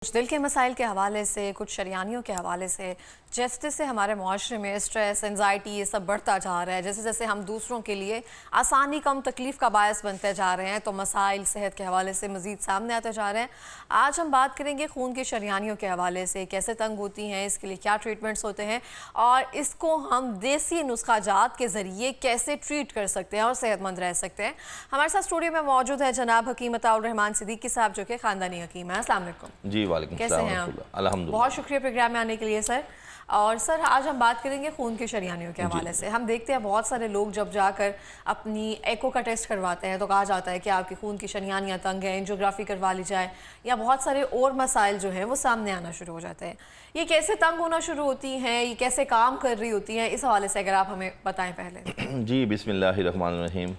कुछ दिल के मसाइल के हवाले से, कुछ शरियानियों के हवाले से, जैसे जैसे हमारे माशरे में स्ट्रेस, एंजाइटी ये सब बढ़ता जा रहा है, जैसे जैसे हम दूसरों के लिए आसानी कम तकलीफ़ का बायस बनते जा रहे हैं, तो मसाइल सेहत के हवाले से मज़ीद सामने आते जा रहे हैं। आज हम बात करेंगे खून की शरियानियों के हवाले से, कैसे तंग होती हैं, इसके लिए क्या ट्रीटमेंट्स होते हैं और इसको हम देसी नुस्खा जात के ज़रिए कैसे ट्रीट कर सकते हैं और सेहतमंद रह सकते हैं। हमारे साथ स्टूडियो में मौजूद है जनाब हकीम अताउर रहमान सिद्दीकी साहब, जो कि ख़ानदानी हकीम है। अस्सलाम वालेकुम। जी वालेकुम कैसे हैं आप? अल्हम्दुलिल्लाह। बहुत शुक्रिया प्रोग्राम में आने के लिए सर। और सर आज हम बात करेंगे खून की शरियानियों के हवाले से। हम देखते हैं बहुत सारे लोग जब जाकर अपनी एको का टेस्ट करवाते हैं तो कहा जाता है कि आपकी खून की शरियानियाँ तंग हैं, एंजियोग्राफी करवा ली जाए, या बहुत सारे और मसाइल जो हैं वो सामने आना शुरू हो जाते हैं। ये कैसे तंग होना शुरू होती हैं, ये कैसे काम कर रही होती हैं, इस हवाले से अगर आप हमें बताएं पहले। जी बिस्मिल्लाहिर्रहमानिर्रहीम।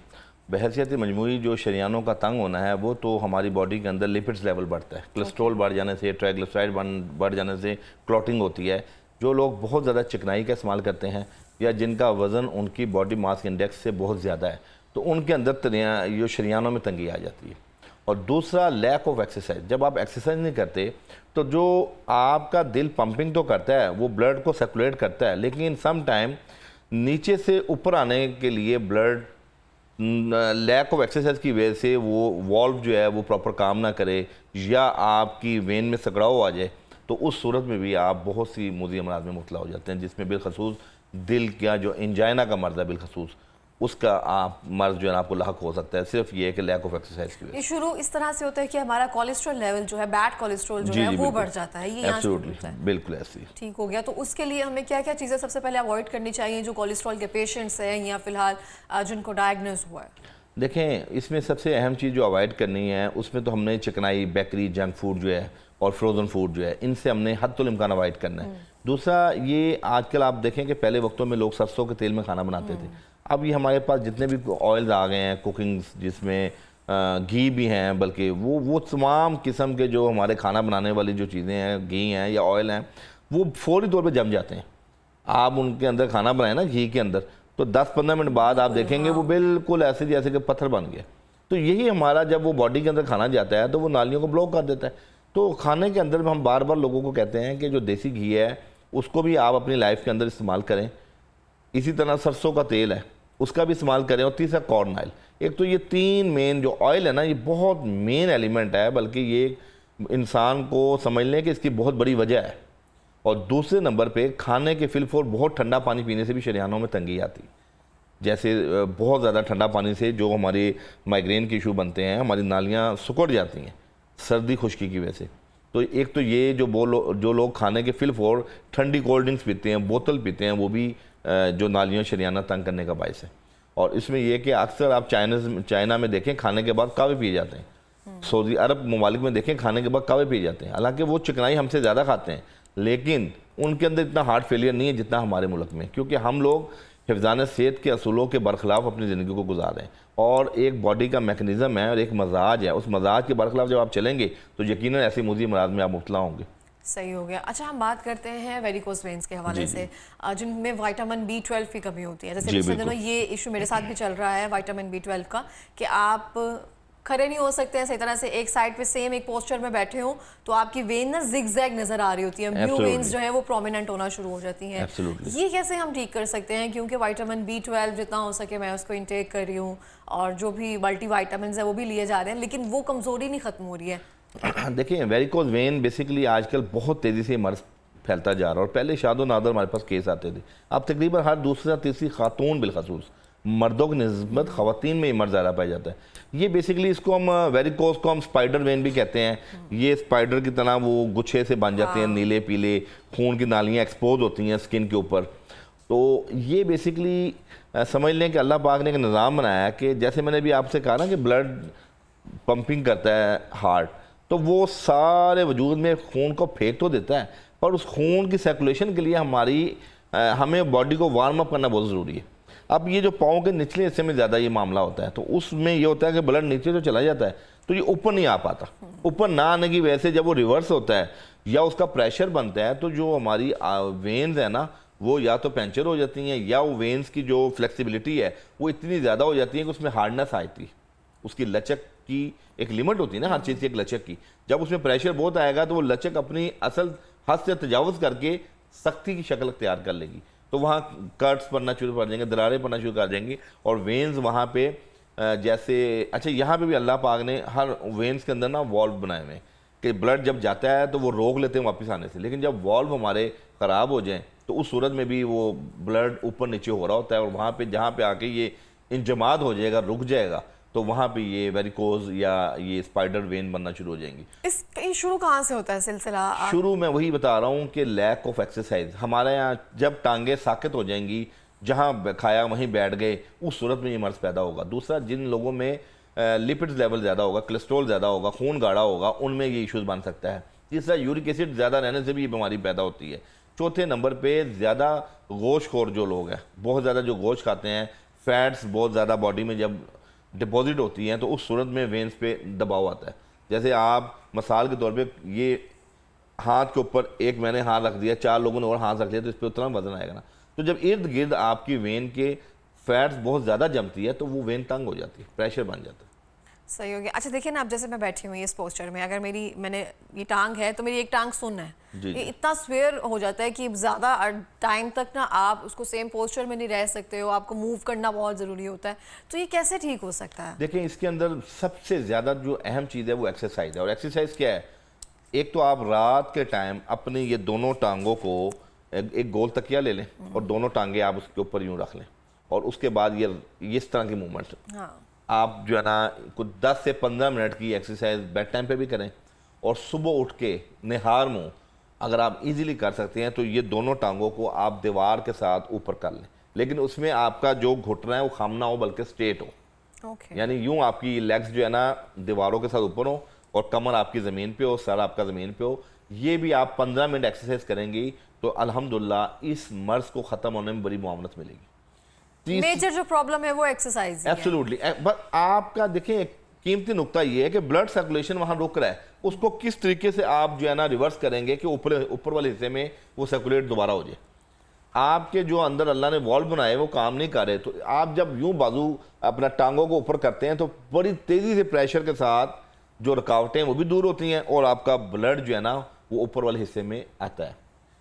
बहैसियत मजमूई जो शरियानों का तंग होना है वो तो हमारी बॉडी के अंदर लिपिड्स लेवल बढ़ता है, कोलेस्ट्रॉल बढ़ जाने से, ट्राइग्लिसराइड बढ़ जाने से क्लॉटिंग होती है। जो लोग बहुत ज़्यादा चिकनाई का इस्तेमाल करते हैं या जिनका वज़न उनकी बॉडी मास इंडेक्स से बहुत ज़्यादा है तो उनके अंदर ये शरियानों में तंगी आ जाती है। और दूसरा लैक ऑफ एक्सरसाइज। जब आप एक्सरसाइज नहीं करते तो जो आपका दिल पंपिंग तो करता है, वो ब्लड को सर्कुलेट करता है, लेकिन सम टाइम नीचे से ऊपर आने के लिए ब्लड लैक ऑफ एक्सरसाइज की वजह से वो वॉल्व जो है वो प्रॉपर काम ना करे या आपकी वेन में सकड़ाव आ जाए, तो उस सूरत में भी आप बहुत सी मुज़ी अमराज में मुब्तला हो जाते हैं, जिसमें बिलखसूस दिल का जो इंजाइना का मर्ज़ है, बिलखसूस उसका आप मर्ज़ जो है आपको लाक हो सकता है, सिर्फ ये है कि लैक ऑफ एक्सरसाइज की वजह से। ये शुरू इस तरह से होता है कि हमारा कोलेस्ट्रॉल लेवल जो है, बैड कोलेस्ट्रॉल जो है वो बढ़ जाता है, ये यहाँ से होता है। बिल्कुल ऐसी। ठीक हो गया। तो उसके लिए हमें क्या क्या चीज़ें सबसे पहले अवॉइड करनी चाहिए जो कोलेस्ट्रॉल के पेशेंट्स हैं या फिलहाल जिनको डायग्नोज हुआ है? देखें, इसमें सबसे अहम चीज़ जो अवॉइड करनी है उसमें तो हमने चिकनाई, बेकरी, जंक फूड जो है और फ्रोज़न फूड जो है, इनसे हमने हद इम्कान अवॉइड करना है। दूसरा, ये आजकल आप देखें कि पहले वक्तों में लोग सरसों के तेल में खाना बनाते थे, अब ये हमारे पास जितने भी ऑयल्स आ गए हैं कुकिंग्स, जिसमें घी भी हैं, बल्कि वो तमाम किस्म के जो हमारे खाना बनाने वाली जो चीज़ें हैं, घी हैं या ऑयल हैं, वो फौरी तौर पे जम जाते हैं। आप उनके अंदर खाना बनाए ना घी के अंदर, तो 10-15 मिनट बाद आप देखेंगे वो बिल्कुल ऐसे जैसे कि पत्थर बन गया। तो यही हमारा, जब वो बॉडी के अंदर खाना जाता है तो वो नालियों को ब्लॉक कर देता है। तो खाने के अंदर हम बार बार लोगों को कहते हैं कि जो देसी घी है उसको भी आप अपनी लाइफ के अंदर इस्तेमाल करें। इसी तरह सरसों का तेल है उसका भी इस्तेमाल करें। और तीसरा कॉर्न ऑयल। एक तो ये 3 मेन जो ऑयल है ना, ये बहुत मेन एलिमेंट है, बल्कि ये इंसान को समझ लें कि इसकी बहुत बड़ी वजह है। और दूसरे नंबर पे खाने के फिलफोर बहुत ठंडा पानी पीने से भी शरियानों में तंगी आती। जैसे बहुत ज़्यादा ठंडा पानी से जो हमारे माइग्रेन के इशू बनते हैं, हमारी नालियाँ सिकुड़ जाती हैं सर्दी खुश्की की वजह से। तो एक तो ये जो लोग खाने के फिलफोर ठंडी कोल्ड ड्रिंक्स पीते हैं, बोतल पीते हैं, वो भी जो नालियों शरियाना तंग करने का बायस है। और इसमें यह कि अक्सर आप चाइना में देखें खाने के बाद कावे पिए जाते हैं। सऊदी अरब ममालिक में देखें खाने के बाद कावे पिए जाते हैं। हालांकि वो चिकनाई हमसे ज़्यादा खाते हैं, लेकिन उनके अंदर इतना हार्ट फेलियर नहीं है जितना हमारे मुल्क में, क्योंकि हम लोग हिफ्ज़ान सेहत के असूलों के बरखिलाफ़ अपनी ज़िंदगी को गुजार रहे हैं। और एक बॉडी का मैकेनिज़्म है और एक मजाज है, उस मजाज के बरखिलाफ़ जब आप चलेंगे तो यकीनन ऐसी मुज़ी अमराज में आप मुब्तला होंगे। सही हो गया। अच्छा, हम बात करते हैं वेरिकोस वेन्स के हवाले से, जिनमें विटामिन B12 की कमी होती है। जैसे पिछले दिनों ये इशू मेरे साथ भी चल रहा है विटामिन B12 का, कि आप खड़े नहीं हो सकते हैं सही तरह से, एक साइड पे सेम एक पोस्चर में बैठे हो तो आपकी वेन ना जिगजैग नजर आ रही होती है, ब्लू वेन्स जो है वो प्रोमिनेंट होना शुरू हो जाती हैं। ये कैसे हम ठीक कर सकते हैं? क्योंकि विटामिन B12 जितना हो सके मैं उसको इंटेक कर रही हूँ और जो भी मल्टी वाइटामिन है वो भी लिए जा रहे हैं, लेकिन वो कमजोरी नहीं खत्म हो रही है। देखिए, वेरिकोज वेन बेसिकली आजकल बहुत तेज़ी से मर्ज फैलता जा रहा है। और पहले शादो नादर हमारे पास केस आते थे, अब तकरीबन हर दूसरा तीसरी खातून बिलखसूस मर्दों की निस्बत ख़वातीन में ये मर्ज ज़्यादा पाया जाता है। ये बेसिकली इसको हम वेरिकोज को हम स्पाइडर वेन भी कहते हैं। ये स्पाइडर की तरह वो गुच्छे से बन जाते हैं, नीले पीले खून की नालियाँ एक्सपोज होती हैं स्किन के ऊपर। तो ये बेसिकली समझ लें कि अल्लाह पाक ने एक निज़ाम बनाया है कि जैसे मैंने भी आपसे कहा ना कि ब्लड पंपिंग करता है हार्ट, तो वो सारे वजूद में खून को फेंक तो देता है, पर उस खून की सर्कुलेशन के लिए हमें बॉडी को वार्म अप करना बहुत ज़रूरी है। अब ये जो पाँव के निचले हिस्से में ज़्यादा ये मामला होता है, तो उसमें ये होता है कि ब्लड नीचे तो चला जाता है तो ये ऊपर नहीं आ पाता। ऊपर ना आने की वजह से जब वो रिवर्स होता है या उसका प्रेशर बनता है, तो जो हमारी वेन्स है ना, वो या तो पंचर हो जाती हैं या वो वेन्स की जो फ्लेक्सिबिलिटी है वो इतनी ज़्यादा हो जाती है कि उसमें हार्डनेस आती है, उसकी लचक की एक लिमिट होती है ना, हर चीज़ की एक लचक की। जब उसमें प्रेशर बहुत आएगा तो वो लचक अपनी असल हद से तजावुज़ करके सख्ती की शक्ल अख्तियार कर लेगी, तो वहाँ कट्स पड़ना शुरू कर देंगे, दरारें पड़ना शुरू कर देंगी, और वेन्स वहाँ पे जैसे अच्छा यहाँ पे भी अल्लाह पाक ने हर वेन्स के अंदर ना वॉल्व बनाए हुए हैं कि ब्लड जब जाता है तो वो रोक लेते हैं वापस आने से, लेकिन जब वॉल्व हमारे ख़राब हो जाएं तो उस सूरत में भी वो ब्लड ऊपर नीचे हो रहा होता है, और वहाँ पे जहाँ पे आके ये इंजमाद हो जाएगा, रुक जाएगा, तो वहाँ पे ये वेरिकोज या ये स्पाइडर वेन बनना शुरू हो जाएंगी। ये शुरू कहाँ से होता है सिलसिला? शुरू मैं वही बता रहा हूँ कि लैक ऑफ एक्सरसाइज। हमारे यहाँ जब टांगे साकित हो जाएंगी, जहाँ खाया वहीं बैठ गए, उस सूरत में ये मर्ज पैदा होगा। दूसरा, जिन लोगों में लिपिड्स लेवल ज़्यादा होगा, कोलेस्ट्रॉल ज़्यादा होगा, खून गाढ़ा होगा, उनमें ये इश्यूज़ बन सकता है। तीसरा, यूरिक एसिड ज़्यादा रहने से भी ये बीमारी पैदा होती है। चौथे नंबर पे ज़्यादा गोश्तखोर जो लोग हैं, बहुत ज़्यादा जो गोश्त खाते हैं, फैट्स बहुत ज़्यादा बॉडी में जब डिपॉजिट होती हैं तो उस सूरत में वेन्स पे दबाव आता है। जैसे आप मिसाल के तौर पे ये हाथ के ऊपर एक मैंने हाथ रख दिया, 4 लोगों ने और हाथ रख लिया, तो इस पर उतना वजन आएगा ना, तो जब इर्द गिर्द आपकी वेन के फैट्स बहुत ज़्यादा जमती है तो वो वेन तंग हो जाती है, प्रेशर बन जाता है। सही हो गया। अच्छा देखिए ना, अब जैसे मैं बैठी हुई इस पोस्चर में, अगर मैंने ये टांग है तो मेरी एक टांग सुन्न है, ये इतना स्वेयर हो जाता है कि ज़्यादा टाइम तक ना आप उसको सेम पोस्चर में नहीं रह सकते हो, आपको मूव करना बहुत ज़रूरी होता है, तो ये कैसे ठीक हो सकता है? देखिए, इसके अंदर सबसे ज़्यादा जो अहम चीज़ है वो एक्सरसाइज है। और एक्सरसाइज क्या है? एक तो आप रात के टाइम अपने ये दोनों टांगों को एक गोल तकिया ले लें और दोनों टांगे आप उसके ऊपर यूँ रख लें, और उसके बाद ये इस तरह की मूवमेंट आप जो है ना कुछ 10 से 15 मिनट की एक्सरसाइज बेड टाइम पे भी करें, और सुबह उठ के निहार मुँह अगर आप इजीली कर सकते हैं तो ये दोनों टांगों को आप दीवार के साथ ऊपर कर लें, लेकिन उसमें आपका जो घुटना है वो खम ना हो बल्कि स्ट्रेट हो। यानी यूँ आपकी लेग्स जो है ना दीवारों के साथ ऊपर हो और कमर आपकी ज़मीन पे हो, सर आपका ज़मीन पे हो। ये भी आप 15 मिनट एक्सरसाइज करेंगी तो अल्हम्दुलिल्लाह इस मर्ज को ख़त्म होने में बड़ी मुआवनत मिलेगी। मेजर जो प्रॉब्लम है वो एक्सरसाइज है। एब्सोल्युटली। बट आपका देखिए कीमती नुकता ये है कि ब्लड सर्कुलेशन वहाँ रुक रहा है, उसको किस तरीके से आप जो है ना रिवर्स करेंगे कि ऊपर वाले हिस्से में वो सर्कुलेट दोबारा हो जाए। आपके जो अंदर अल्लाह ने वॉल्व बनाए वो काम नहीं कर रहे, तो आप जब यूं बाजू अपना टांगों को ऊपर करते हैं तो बड़ी तेज़ी से प्रेशर के साथ जो रुकावटें वो भी दूर होती हैं और आपका ब्लड जो है ना वो ऊपर वाले हिस्से में आता है।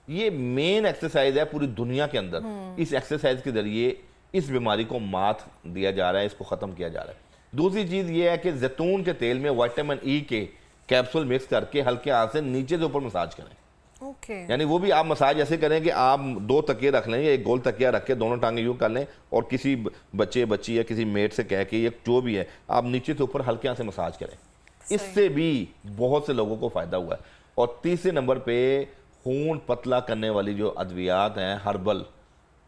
ये मेन एक्सरसाइज है पूरी दुनिया के अंदर। इस एक्सरसाइज के जरिए इस बीमारी को मात दिया जा रहा है, इसको ख़त्म किया जा रहा है। दूसरी चीज़ ये है कि जैतून के तेल में विटामिन ई के कैप्सूल मिक्स करके हल्के हाथ से नीचे से ऊपर मसाज करें। यानी वो भी आप मसाज ऐसे करें कि आप 2 तकिए रख लें या एक गोल तकिया रख के दोनों टांगे यूँ कर लें, और किसी बच्चे बच्ची या किसी मेट से कह के या जो भी है आप नीचे से ऊपर हल्के हाथ से मसाज करें। इससे भी बहुत से लोगों को फ़ायदा हुआ है। और तीसरे नंबर पे खून पतला करने वाली जो अद्वियात हैं हर्बल,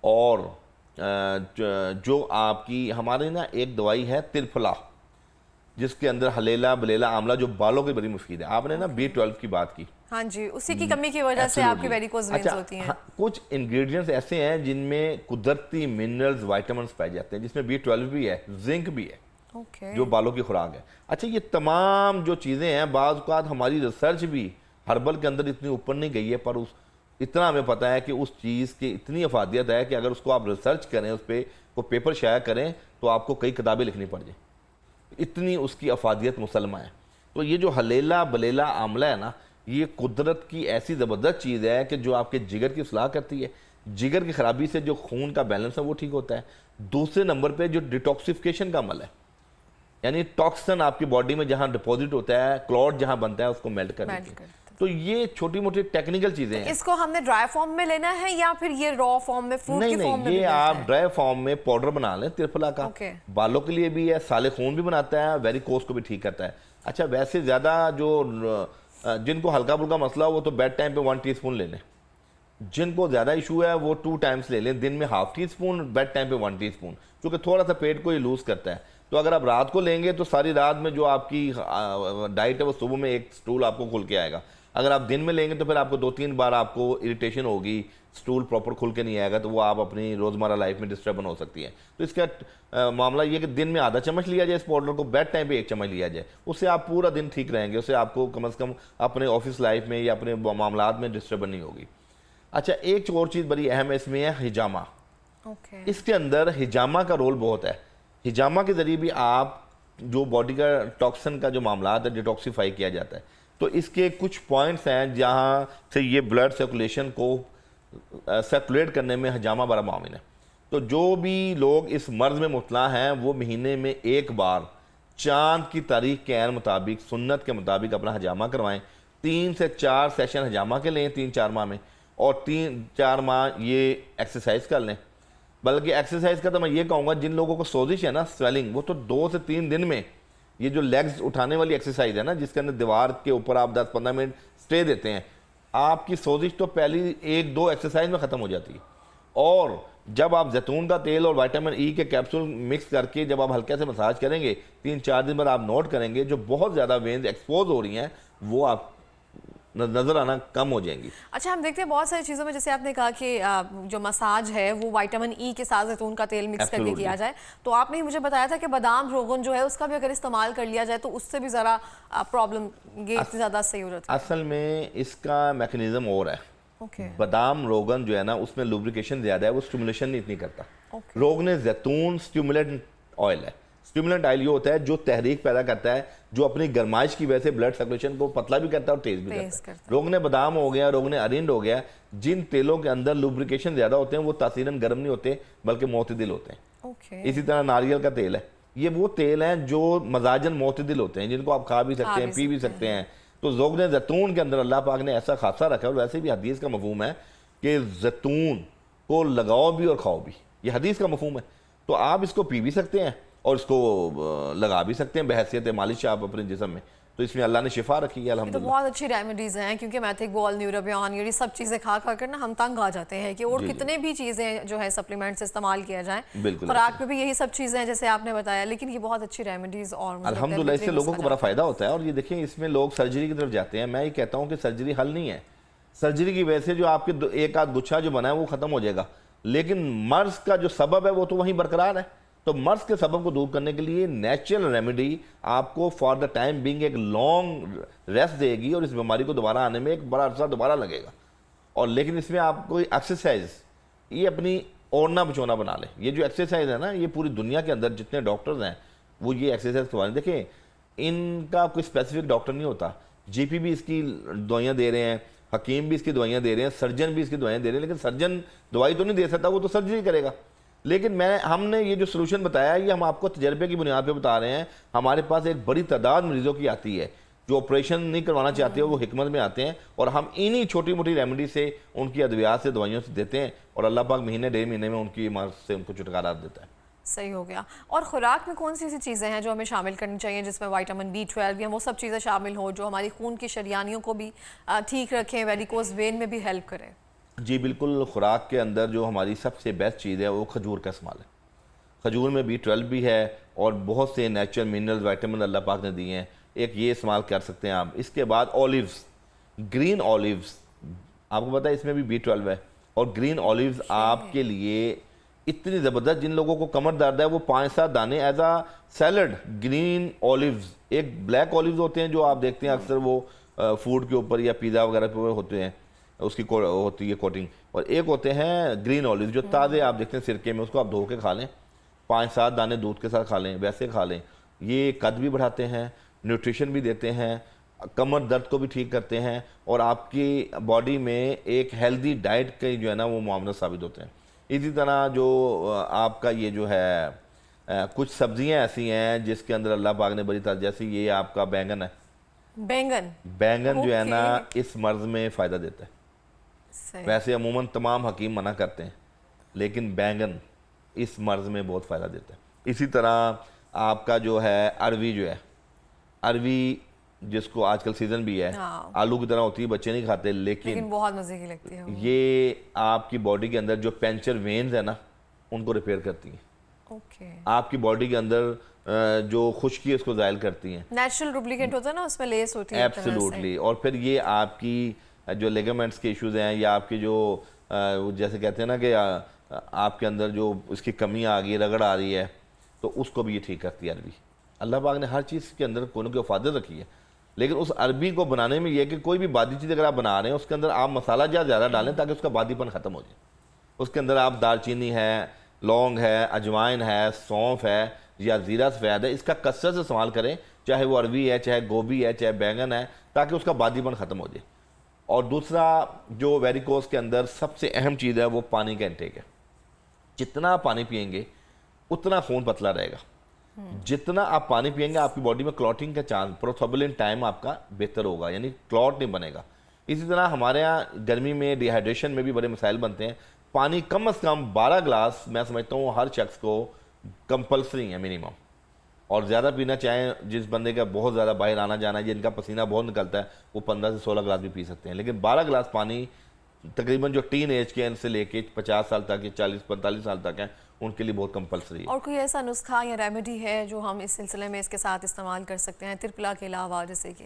और जो आपकी हमारे ना एक दवाई है त्रिफला जिसके अंदर हलेला बलेला आंवला जो बालों की बड़ी मुफीद है। आपने ना B12 की बात की, हाँ जी, उसी की कमी की वजह से आपकी वेरिकोज वेन्स होती हैं। कुछ इंग्रेडिएंट्स ऐसे हैं जिनमें कुदरती मिनरल्स विटामिन्स पाए जाते हैं, जिसमें B12 भी है, जिंक भी है, जो बालों की खुराक है। अच्छा, ये तमाम जो चीज़ें हैं बाज़ औक़ात हमारी रिसर्च भी हर्बल के अंदर इतनी ऊपर नहीं गई है, पर इतना हमें पता है कि उस चीज़ की इतनी अफादियत है कि अगर उसको आप रिसर्च करें, उस पर को पेपर शाया करें तो आपको कई किताबें लिखनी पड़ जाए, इतनी उसकी अफादियत मुसलमा है। तो ये जो हलेला बलेला आंवला है ना, ये कुदरत की ऐसी ज़बरदस्त चीज़ है कि जो आपके जिगर की सलाह करती है। जिगर की ख़राबी से जो खून का बैलेंस है वो ठीक होता है। दूसरे नंबर पे जो डिटॉक्सिफिकेशन का अमल है, यानी टॉक्सिन आपकी बॉडी में जहाँ डिपॉजिट होता है, क्लॉट जहाँ बनता है उसको मेल्ट कर देती है। तो ये छोटी मोटी टेक्निकल चीज़ें हैं। इसको हमने ड्राई फॉर्म में लेना है या फिर ये रॉ फॉर्म में, फ्रूट की फॉर्म में? ये आप ड्राई फॉर्म में पाउडर बना लें त्रिफला का। बालों के लिए भी है, साले खून भी बनाता है, वेरिकोस को भी ठीक करता है। अच्छा, वैसे ज़्यादा जो जिनको हल्का फुल्का मसला हो वो तो बेड टाइम पे 1 टीस्पून ले लें। जिनको ज़्यादा इशू है वो 2 टाइम्स ले लें, दिन में ½ टीस्पून, बेड टाइम पे 1 टीस्पून, क्योंकि थोड़ा सा पेट को ही लूज़ करता है। तो अगर आप रात को लेंगे तो सारी रात में जो आपकी डाइट है वो सुबह में एक स्टूल आपको खुल के आएगा। अगर आप दिन में लेंगे तो फिर आपको 2-3 बार आपको इरिटेशन होगी, स्टूल प्रॉपर खुल के नहीं आएगा, तो वो आप अपनी रोज़मर्रा लाइफ में डिस्टर्बन हो सकती है। तो इसका मामला ये कि दिन में आधा चम्मच लिया जाए इस पाउडर को, बेड टाइम पे 1 चम्मच लिया जाए, उससे आप पूरा दिन ठीक रहेंगे, उससे आपको कम से कम अपने ऑफिस लाइफ में या अपने मामलात में डिस्टर्बन नहीं होगी। अच्छा, एक और चीज़ बड़ी अहम है इसमें है हिजामा। इसके अंदर हिजामा का रोल बहुत है। हिजामा के ज़रिए भी आप जो बॉडी का टॉक्सिन का जो मामला है डिटॉक्सीफाई किया जाता है। तो इसके कुछ पॉइंट्स हैं जहाँ से ये ब्लड सर्कुलेशन को सर्कुलेट करने में हजामा बड़ा मामिन है। तो जो भी लोग इस मर्ज में मुब्तला हैं वो महीने में एक बार चांद की तारीख के ऐन मुताबिक सुन्नत के मुताबिक अपना हजामा करवाएं। 3 से 4 सेशन हजामा के लें 3-4 माह में, और 3-4 माह ये एक्सरसाइज कर लें। बल्कि एक्सरसाइज का तो मैं ये कहूँगा जिन लोगों को सोजिश है ना, स्वेलिंग, वो तो 2 से 3 दिन में ये जो लेग्स उठाने वाली एक्सरसाइज है ना, जिसके अंदर दीवार के ऊपर आप 10-15 मिनट स्टे देते हैं, आपकी सोजिश तो पहली 1-2 एक्सरसाइज में ख़त्म हो जाती है। और जब आप जैतून का तेल और विटामिन ई के कैप्सूल मिक्स करके जब आप हल्के से मसाज करेंगे 3-4 दिन बाद आप नोट करेंगे जो बहुत ज़्यादा वेन्स एक्सपोज हो रही हैं वो आप नज़र आना कम हो जाएंगी। अच्छा, हम देखते हैं बहुत सारी चीज़ों में, जैसे आपने कहा कि जो मसाज है वो विटामिन ई के साथ जैतून का तेल मिक्स करके किया जाए, तो आपने मुझे बताया था कि बादाम रोगन जो है उसका भी अगर इस्तेमाल कर लिया जाए तो उससे भी ज़रा प्रॉब्लम ये ज़्यादा सही हो जाती है। असल में इसका मैकेनिज्म और है। ओके। बादाम रोगन जो है ना उसमें लुब्रिकेशन ज़्यादा है, वो स्टिमुलेशन नहीं इतनी करता। ओके। रोगन जैतून स्टिमुलेंट ऑयल है। स्टिमुलेंट ऑयल ये होता है जो तहरीक पैदा करता है, जो अपनी गरमाइश की वजह से ब्लड सर्कुलेशन को पतला भी करता है और तेज भी करता है। रोगन बादाम हो गया, रोगन अरिंड हो गया, जिन तेलों के अंदर लुब्रिकेशन ज़्यादा होते हैं वो तासीरन गर्म नहीं होते बल्कि मोतदिल होते हैं। ओके। इसी तरह नारियल का तेल है, ये वो तेल हैं जो मजाजन मोतदिल होते हैं, जिनको आप खा भी सकते हैं, पी भी सकते हैं। तो ज़ोगन जैतून के अंदर अल्लाह पाक ने ऐसा खासा रखा है, और वैसे भी हदीस का मफहूम है कि जैतून को लगाओ भी और खाओ भी, ये हदीस का मफहूम है। तो आप इसको पी भी सकते हैं और इसको लगा भी सकते हैं बहैसियत मालिश आप अपने जिस्म में। तो इसमें अल्लाह ने शिफा रखी है तो अल्हम्दुलिल्लाह। बहुत अच्छी रेमेडीज़ हैं, क्योंकि मैथिक बॉल, न्यूरोबियन, ये सब चीज़ें खा कर ना हम तंग आ जाते हैं कि और कितने भी चीज़ें जो है सप्लीमेंट्स इस्तेमाल किया जाए, खुराक में भी यही सब चीज़ें हैं जैसे आपने बताया, लेकिन ये बहुत अच्छी रेमेडीज़ और अल्हम्दुलिल्लाह इससे लोगों को बड़ा फ़ायदा होता है। और ये देखिए इसमें लोग सर्जरी की तरफ जाते हैं, मैं ये कहता हूँ कि सर्जरी हल नहीं है। सर्जरी की वजह से जो आपके एक आध गुच्छा जो बना है वो ख़त्म हो जाएगा, लेकिन मर्ज का जो सबब है वो तो वहीं बरकरार है। तो मर्ज के सबब को दूर करने के लिए नेचुरल रेमेडी आपको फॉर द टाइम बिंग एक लॉन्ग रेस्ट देगी, और इस बीमारी को दोबारा आने में एक बड़ा अर्सा दोबारा लगेगा। और लेकिन इसमें आपको एक्सरसाइज ये अपनी ओढ़ना बचोना बना ले। ये जो एक्सरसाइज है ना, ये पूरी दुनिया के अंदर जितने डॉक्टर्स हैं वो ये एक्सरसाइज करवा रहे हैं। देखें इनका कोई स्पेसिफिक डॉक्टर नहीं होता, जीपी भी इसकी दवाइयाँ दे रहे हैं, हकीम भी इसकी दवाइयाँ दे रहे हैं, सर्जन भी इसकी दवाइयाँ दे रहे हैं, लेकिन सर्जन दवाई तो नहीं दे सकता, वो तो सर्जरी करेगा। लेकिन हमने ये जो सोल्यूशन बताया ये हम आपको तजर्बे की बुनियाद पे बता रहे हैं। हमारे पास एक बड़ी तादाद मरीजों की आती है जो ऑपरेशन नहीं करवाना चाहते हो, वो हिकमत में आते हैं, और हम इन्हीं छोटी मोटी रेमेडी से उनकी अद्वियात से दवाइयों से देते हैं, और अल्लाह पाक महीने 1.5 महीने में उनकी मर्ज से उनको छुटकारा देता है। सही हो गया। और खुराक में कौन सी ऐसी चीज़ें हैं जो हमें शामिल करनी चाहिए जिसमें विटामिन B12 या वो सब चीज़ें शामिल हो जो हमारी खून की शरियानियों को भी ठीक रखें, वेरिकोज वेन में भी हेल्प करें? जी बिल्कुल, खुराक के अंदर जो हमारी सबसे बेस्ट चीज़ है वो खजूर का इस्तेमाल है। खजूर में B12 भी है और बहुत से नेचुरल मिनरल विटामिन अल्लाह पाक ने दिए हैं, एक ये इस्तेमाल कर सकते हैं आप। इसके बाद ऑलिव्स, ग्रीन ऑलिव्स, आपको पता है इसमें भी B12 है, और ग्रीन ऑलिव्स आपके लिए इतनी ज़बरदस्त, जिन लोगों को कमर दर्द है वो 5-7 दाने एज आ सैलड ग्रीन ऑलिव्स। एक ब्लैक ऑलिव्स होते हैं जो आप देखते हैं अक्सर वो फूड के ऊपर या पिज़्ज़ा वगैरह पे होते हैं, उसकी होती है कोटिंग, और एक होते हैं ग्रीन ऑलिव जो ताज़े आप देखते हैं सिरके में, उसको आप धो के खा लें, 5-7 दाने दूध के साथ खा लें, वैसे खा लें। ये कद भी बढ़ाते हैं, न्यूट्रिशन भी देते हैं, कमर दर्द को भी ठीक करते हैं, और आपकी बॉडी में एक हेल्दी डाइट के जो है ना वो मामला साबित होते हैं। इसी तरह जो आपका ये जो है कुछ सब्जियां ऐसी हैं जिसके अंदर अल्लाह पाक ने बड़ी ताज़, जैसे ये आपका बैंगन है, बैंगन जो है ना इस मर्ज में फ़ायदा देता है। वैसे अमूमन तमाम हकीम मना करते हैं, लेकिन बैंगन इस मर्ज में बहुत फ़ायदा देता है। इसी तरह आपका जो है अरवी, जो है अरवी जिसको आजकल सीज़न भी है, आलू की तरह होती है, बच्चे नहीं खाते, लेकिन बहुत मज़े की लगती है। ये आपकी बॉडी के अंदर जो पेंचर वेन्स है ना उनको रिपेयर करती हैं। आपकी बॉडी के अंदर जो खुश्की है उसको ज़ायल करती हैं। नेचुरल लुब्रिकेंट होता है ना, उसमें लेस होती है। एब्सोल्युटली। और फिर ये आपकी जो लिगामेंट्स के इश्यूज हैं, या आपकी जो जैसे कहते हैं ना कि आपके अंदर जो इसकी कमी आ गई, रगड़ आ रही है, तो उसको भी ये ठीक करती है अरबी। अल्लाह पाक ने हर चीज़ के अंदर कोई ना कोई हिफाजत रखी है, लेकिन उस अरबी को बनाने में यह कि कोई भी बादी चीज़ अगर आप बना रहे हैं उसके अंदर आप मसाला ज़्यादा डालें ताकि उसका बादीपन ख़त्म हो जाए। उसके अंदर आप दालचीनी है, लौंग है, अजवाइन है, सौंफ है, या ज़ीरा सफ़ेद है, इसका कसरत से इस्तेमाल करें, चाहे वो अरवी है, चाहे गोभी है, चाहे बैंगन है, ताकि उसका बादीपन ख़त्म हो जाए। और दूसरा जो वेरिकोस के अंदर सबसे अहम चीज़ है वो पानी का इंटेक है। जितना पानी पिएंगे उतना खून पतला रहेगा। जितना आप पानी पिएंगे आपकी बॉडी में क्लॉटिंग का चांस, प्रोथ्रोम्बोलिन टाइम आपका बेहतर होगा, यानी क्लॉट नहीं बनेगा। इसी तरह हमारे यहाँ गर्मी में डिहाइड्रेशन में भी बड़े मसाइल बनते हैं। पानी कम से कम 12 ग्लास मैं समझता हूँ हर शख्स को कंपलसरी है मिनिमम, और ज़्यादा पीना चाहें, जिस बंदे का बहुत ज़्यादा बाहर आना जाना है, जिनका पसीना बहुत निकलता है, वो 15 से 16 ग्लास भी पी सकते हैं। लेकिन 12 ग्लास पानी तकरीबन जो टीन एज के हैं से लेके 50 साल तक या 40-45 साल तक हैं उनके लिए बहुत कंपलसरी है। और कोई ऐसा नुस्खा या रेमेडी है जो हम इस सिलसिले में इसके साथ इस्तेमाल कर सकते हैं तिरपला के अलावा? जैसे कि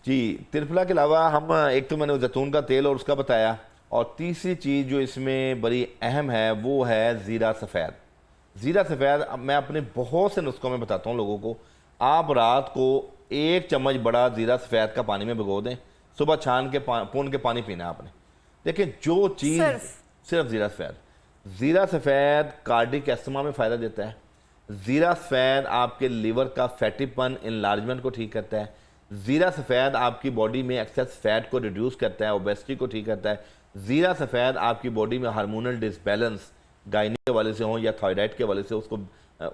जी, तिरफला के अलावा हम एक तो मैंने जैतून का तेल और उसका बताया, और तीसरी चीज़ जो इसमें बड़ी अहम है वो है ज़ीरा सफ़ेद। ज़ीरा सफ़ेद मैं अपने बहुत से नुस्खों में बताता हूँ लोगों को। आप रात को 1 चम्मच बड़ा ज़ीरा सफ़ेद का पानी में भिगो दें, सुबह छान के पून के पानी पीना है आपने। देखिए जो चीज़ सिर्फ ज़ीरा सफ़ेद कार्डिक एस्थमा में फ़ायदा देता है। ज़ीरा सफ़ेद आपके लीवर का फैटीपन, इनलार्जमेंट को ठीक करता है। ज़ीरा सफ़ेद आपकी बॉडी में एक्सेस फैट को रिड्यूस करता है, ओबेसिटी को ठीक करता है। ज़ीरा सफ़ेद आपकी बॉडी में हार्मोनल डिसबैलेंस, गायनी के वाले से हो या थायराइड के वाले से, उसको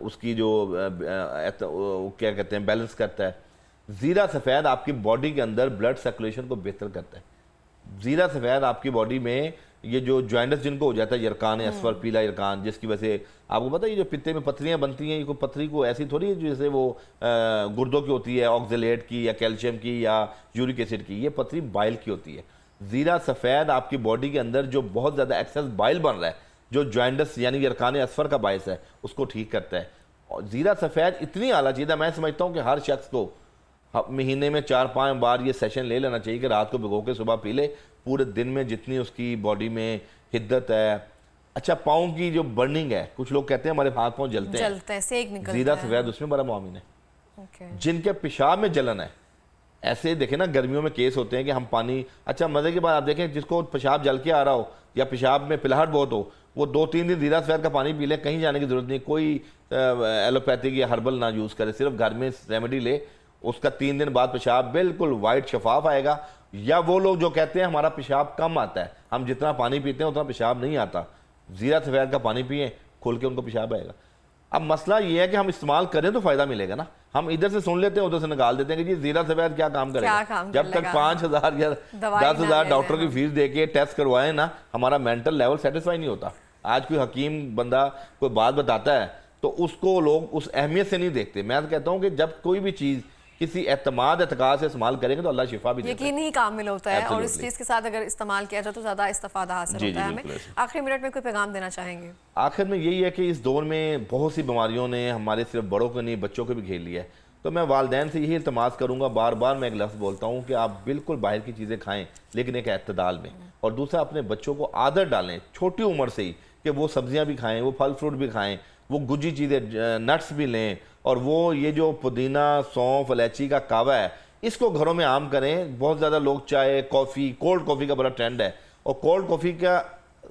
उसकी जो क्या कहते हैं बैलेंस करता है। ज़ीरा सफ़ेद आपकी बॉडी के अंदर ब्लड सर्कुलेशन को बेहतर करता है। ज़ीरा सफ़ेद आपकी बॉडी में ये जो जॉइंटस जिनको हो जाता है, यरकान असफर, पीला यरकान, जिसकी वजह से आपको पता है ये जो पित्ते में पथरियाँ बनती हैं, ये कोई पथरी को ऐसी थोड़ी है जैसे वो गुर्दों की होती है, ऑक्जेलेट की या कैल्शियम की या यूरिक एसिड की, ये पथरी बाइल की होती है। ज़ीरा सफ़ेद आपकी बॉडी के अंदर जो बहुत ज़्यादा एक्सेस बाइल बन रहा है, जो जॉइंटस यानी यरकान असफर का बायस है, उसको ठीक करता है। और ज़ीरा सफ़ेद इतनी आला चीज़ है, मैं समझता हूँ कि हर शख्स को महीने में 4-5 बार ये सेशन ले लेना चाहिए कि रात को भिगो के सुबह पी ले। पूरे दिन में जितनी उसकी बॉडी में हिद्दत है, अच्छा पाँव की जो बर्निंग है, कुछ लोग कहते हैं हमारे हाथ पाँव जलते हैं, सेक निकलता है, ज़ीरा सफ़ेद उसमें बड़ा मुआमिन है। Okay. जिनके पेशाब में जलन है, ऐसे देखें ना गर्मियों में केस होते हैं कि हम पानी, अच्छा मज़े की बात आप देखें जिसको पेशाब जल के आ रहा हो या पेशाब में पिलाहट बहुत हो, वो 2-3 दिन ज़ीरा सफ़ेद का पानी पी ले, कहीं जाने की ज़रूरत नहीं, कोई एलोपैथिक या हर्बल ना यूज़ करे, सिर्फ घर में रेमेडी ले, उसका 3 दिन बाद पेशाब बिल्कुल वाइट शफाफ आएगा। या वो लोग जो कहते हैं हमारा पेशाब कम आता है, हम जितना पानी पीते हैं उतना पेशाब नहीं आता, ज़ीरा सफ़ेद का पानी पिए, खुल के उनको पेशाब आएगा। अब मसला ये है कि हम इस्तेमाल करें तो फ़ायदा मिलेगा ना। हम इधर से सुन लेते हैं, उधर से निकाल देते हैं कि जी ज़ीरा सफ़ेद क्या काम करेगा। जब तक 5,000 या 10,000 डॉक्टर की फीस दे के टेस्ट करवाएं ना, हमारा मेंटल लेवल सेटिस्फाई नहीं होता। आज कोई हकीम बंदा कोई बात बताता है तो उसको लोग उस अहमियत से नहीं देखते। मैं तो कहता हूँ कि जब कोई भी चीज़ किसी एतमाद एतकाद से इस्तेमाल करेंगे तो अल्लाह शिफा भी देता है। यकीनी ही कामिल होता है, और इस चीज़ के साथ अगर इस्तेमाल किया जाए तो ज़्यादा इस्तिफादा हासिल होता है हमें। आखिरी मिनट में कोई पैगाम देना चाहेंगे? आखिर में यही है कि इस दौर में बहुत सी बीमारियों ने हमारे सिर्फ बड़ों को नहीं बच्चों को भी घेर लिया है। तो मैं वालिदैन से यही इल्तमास करूँगा, बार बार मैं एक लफ्ज़ बोलता हूँ कि आप बिल्कुल बाहर की चीज़ें खाएँ लेकिन एक एतदाल में, और दूसरा अपने बच्चों को आदत डालें छोटी उम्र से ही कि वो सब्जियाँ भी खाएँ, वो फल फ्रूट भी खाएँ, वो गुज्जी चीज़ें नट्स भी लें, और वो ये जो पुदीना, सौंफ, इलायची का कावा है इसको घरों में आम करें। बहुत ज़्यादा लोग चाय, कॉफ़ी, कोल्ड कॉफ़ी का बड़ा ट्रेंड है, और कोल्ड कॉफ़ी का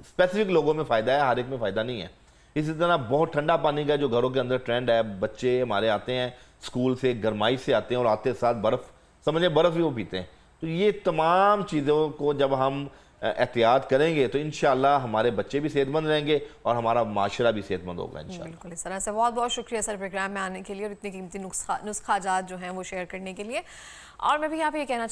स्पेसिफिक लोगों में फ़ायदा है, हर एक में फ़ायदा नहीं है। इसी तरह बहुत ठंडा पानी का जो घरों के अंदर ट्रेंड है, बच्चे हमारे आते हैं स्कूल से, गरमाई से आते हैं और आते साथ बर्फ़, समझे बर्फ़ ही वो पीते हैं। तो ये तमाम चीज़ों को जब हम एहतियात करेंगे तो इंशाअल्लाह हमारे बच्चे भी सेहतमंद रहेंगे और हमारा माशरा भी सेहतमंद होगा इंशाअल्लाह। बिल्कुल इस तरह से बहुत बहुत शुक्रिया सर प्रोग्राम में आने के लिए और इतनी कीमती नुस्खाजात जो हैं वो शेयर करने के लिए। और मैं भी यहाँ पे ये कहना